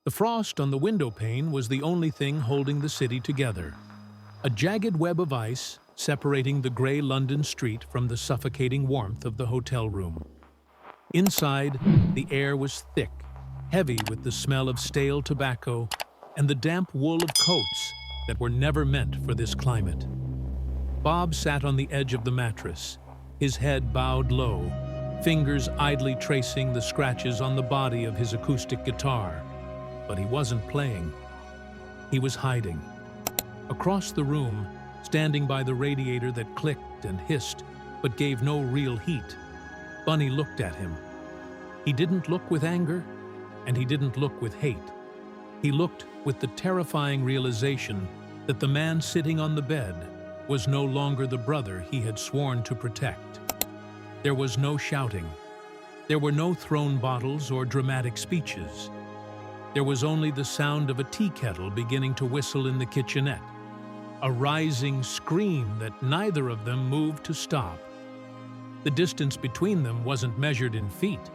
The frost on the window pane was the only thing holding the city together. A jagged web of ice separating the gray London street from the suffocating warmth of the hotel room. Inside, the air was thick, heavy with the smell of stale tobacco and the damp wool of coats that were never meant for this climate. Bob sat on the edge of the mattress, his head bowed low, fingers idly tracing the scratches on the body of his acoustic guitar. But he wasn't playing. He was hiding. Across the room, standing by the radiator that clicked and hissed but gave no real heat, Bunny looked at him. He didn't look with anger, and he didn't look with hate. He looked with the terrifying realization that the man sitting on the bed was no longer the brother he had sworn to protect. There was no shouting. There were no thrown bottles or dramatic speeches. There was only the sound of a tea kettle beginning to whistle in the kitchenette, a rising scream that neither of them moved to stop. The distance between them wasn't measured in feet.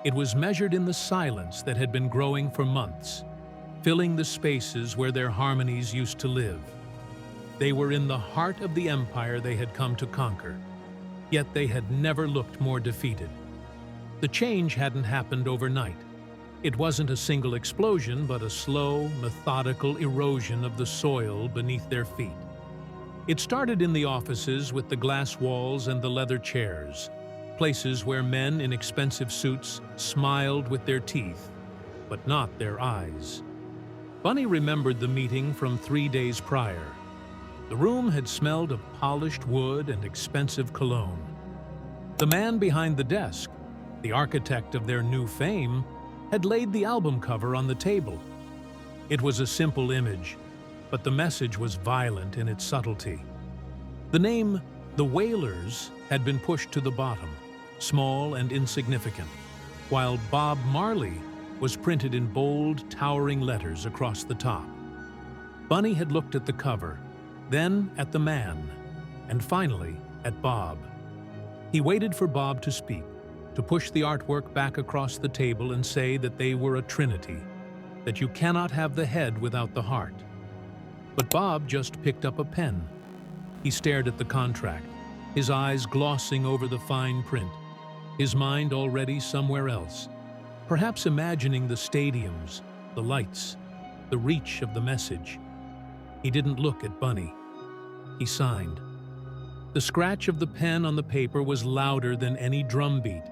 It was measured in the silence that had been growing for months, filling the spaces where their harmonies used to live. They were in the heart of the empire they had come to conquer, yet they had never looked more defeated. The change hadn't happened overnight. It wasn't a single explosion, but a slow, methodical erosion of the soil beneath their feet. It started in the offices with the glass walls and the leather chairs, places where men in expensive suits smiled with their teeth, but not their eyes. Bunny remembered the meeting from 3 days prior. The room had smelled of polished wood and expensive cologne. The man behind the desk, the architect of their new fame, had laid the album cover on the table. It was a simple image, but the message was violent in its subtlety. The name, the Wailers, had been pushed to the bottom, small and insignificant, while Bob Marley was printed in bold, towering letters across the top. Bunny had looked at the cover, then at the man, and finally at Bob. He waited for Bob to speak, to push the artwork back across the table and say that they were a trinity, that you cannot have the head without the heart. But Bob just picked up a pen. He stared at the contract, his eyes glossing over the fine print, his mind already somewhere else, perhaps imagining the stadiums, the lights, the reach of the message. He didn't look at Bunny. He signed. The scratch of the pen on the paper was louder than any drumbeat.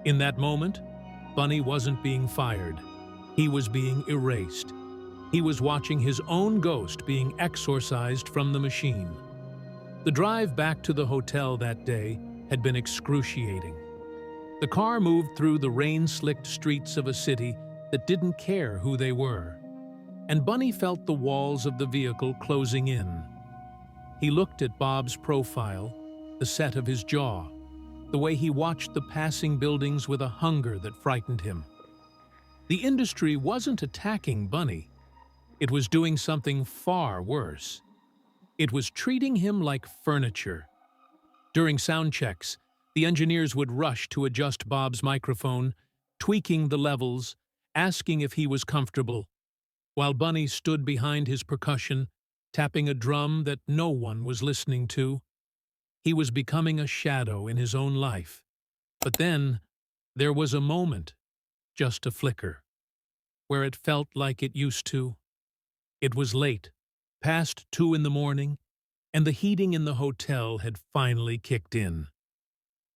In that moment, Bunny wasn't being fired. He was being erased. He was watching his own ghost being exorcised from the machine. The drive back to the hotel that day had been excruciating. The car moved through the rain-slicked streets of a city that didn't care who they were, and Bunny felt the walls of the vehicle closing in. He looked at Bob's profile, the set of his jaw, the way he watched the passing buildings with a hunger that frightened him. The industry wasn't attacking Bunny. It was doing something far worse. It was treating him like furniture. During sound checks, the engineers would rush to adjust Bob's microphone, tweaking the levels, asking if he was comfortable, while Bunny stood behind his percussion, tapping a drum that no one was listening to. He was becoming a shadow in his own life. But then, there was a moment, just a flicker, where it felt like it used to. It was late, past 2 in the morning, and the heating in the hotel had finally kicked in.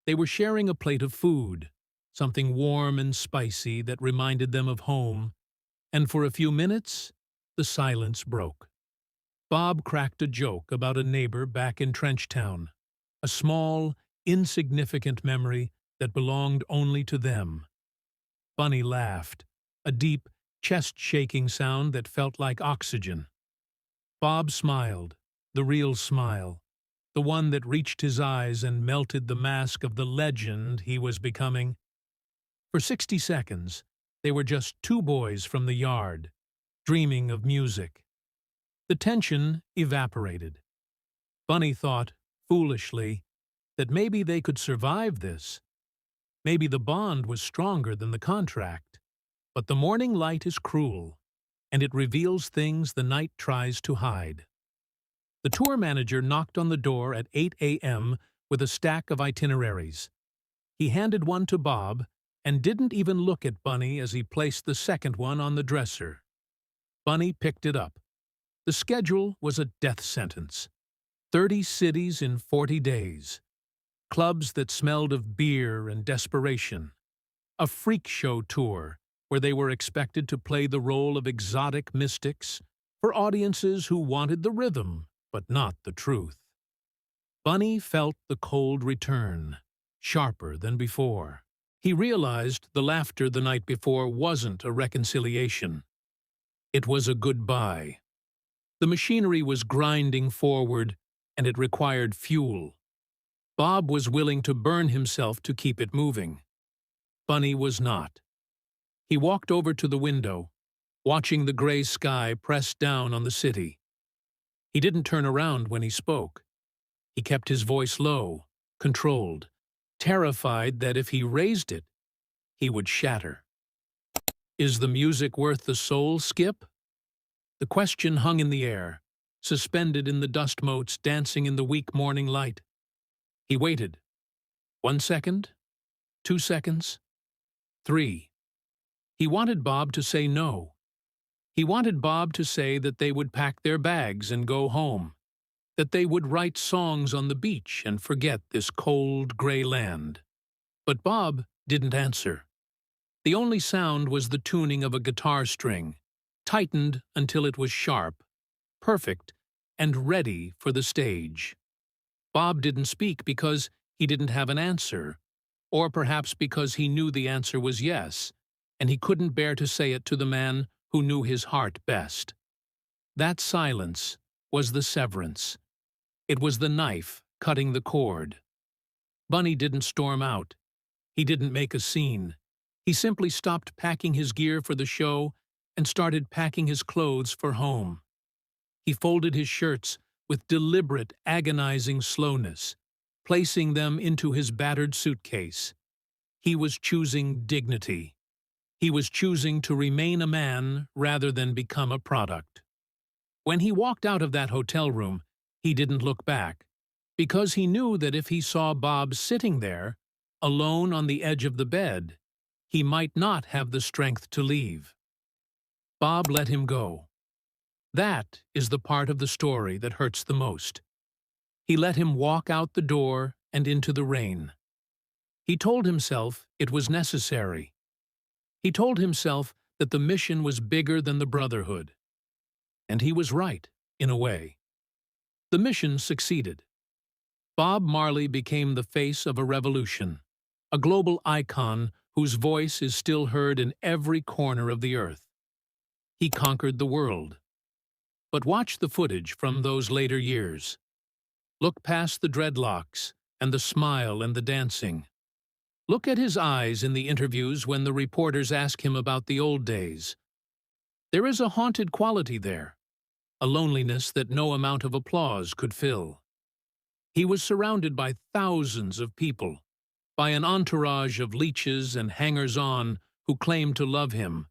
They were sharing a plate of food, something warm and spicy that reminded them of home, and for a few minutes, the silence broke. Bob cracked a joke about a neighbor back in Trenchtown, a small, insignificant memory that belonged only to them. Bunny laughed, a deep, chest-shaking sound that felt like oxygen. Bob smiled, the real smile, the one that reached his eyes and melted the mask of the legend he was becoming. For 60 seconds, they were just two boys from the yard, dreaming of music. The tension evaporated. Bunny thought, foolishly, that maybe they could survive this. Maybe the bond was stronger than the contract. But the morning light is cruel, and it reveals things the night tries to hide. The tour manager knocked on the door at 8 a.m. with a stack of itineraries. He handed one to Bob and didn't even look at Bunny as he placed the second one on the dresser. Bunny picked it up. The schedule was a death sentence. 30 cities in 40 days. Clubs that smelled of beer and desperation. A freak show tour where they were expected to play the role of exotic mystics for audiences who wanted the rhythm, but not the truth. Bunny felt the cold return, sharper than before. He realized the laughter the night before wasn't a reconciliation. It was a goodbye. The machinery was grinding forward, and it required fuel. Bob was willing to burn himself to keep it moving. Bunny was not. He walked over to the window, watching the gray sky press down on the city. He didn't turn around when he spoke. He kept his voice low, controlled, terrified that if he raised it, he would shatter. Is the music worth the soul, Skip? The question hung in the air, suspended in the dust motes dancing in the weak morning light. He waited. 1 second, 2 seconds, 3. He wanted Bob to say no. He wanted Bob to say that they would pack their bags and go home, that they would write songs on the beach and forget this cold, gray land. But Bob didn't answer. The only sound was the tuning of a guitar string, tightened until it was sharp, perfect, and ready for the stage. Bob didn't speak because he didn't have an answer, or perhaps because he knew the answer was yes, and he couldn't bear to say it to the man who knew his heart best. That silence was the severance. It was the knife cutting the cord. Bunny didn't storm out. He didn't make a scene. He simply stopped packing his gear for the show and started packing his clothes for home. He folded his shirts with deliberate, agonizing slowness, placing them into his battered suitcase. He was choosing dignity. He was choosing to remain a man rather than become a product. When he walked out of that hotel room, he didn't look back, because he knew that if he saw Bob sitting there, alone on the edge of the bed, he might not have the strength to leave. Bob let him go. That is the part of the story that hurts the most. He let him walk out the door and into the rain. He told himself it was necessary. He told himself that the mission was bigger than the brotherhood. And he was right, in a way. The mission succeeded. Bob Marley became the face of a revolution, a global icon whose voice is still heard in every corner of the earth. He conquered the world. But watch the footage from those later years. Look past the dreadlocks and the smile and the dancing. Look at his eyes in the interviews when the reporters ask him about the old days. There is a haunted quality there, a loneliness that no amount of applause could fill. He was surrounded by thousands of people, by an entourage of leeches and hangers-on who claimed to love him.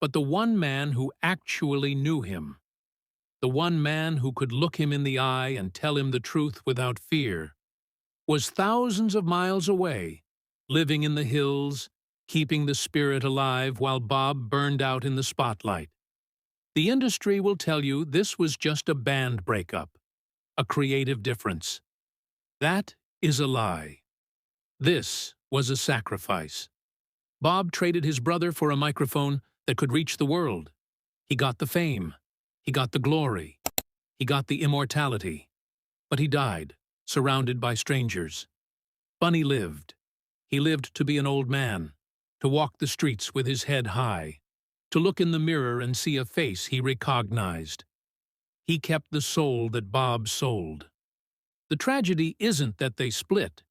But the one man who actually knew him, the one man who could look him in the eye and tell him the truth without fear, was thousands of miles away, living in the hills, keeping the spirit alive while Bob burned out in the spotlight. The industry will tell you this was just a band breakup, a creative difference. That is a lie. This was a sacrifice. Bob traded his brother for a microphone that could reach the world. He got the fame. He got the glory. He got the immortality. But he died, surrounded by strangers. Bunny lived. He lived to be an old man, to walk the streets with his head high, to look in the mirror and see a face he recognized. He kept the soul that Bob sold. The tragedy isn't that they split.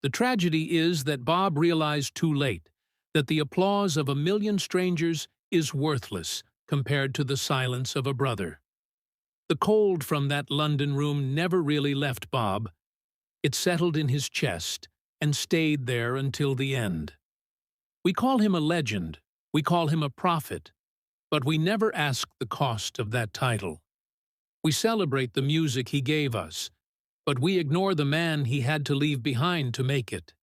The tragedy is that Bob realized too late that the applause of a million strangers is worthless compared to the silence of a brother. The cold from that London room never really left Bob. It settled in his chest and stayed there until the end. We call him a legend, We call him a prophet, but we never ask the cost of that title. We celebrate the music he gave us, but we ignore the man he had to leave behind to make it.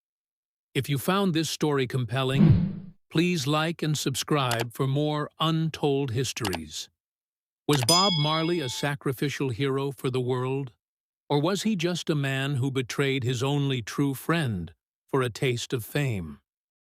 If you found this story compelling, please like and subscribe for more untold histories. Was Bob Marley a sacrificial hero for the world? Or was he just a man who betrayed his only true friend for a taste of fame?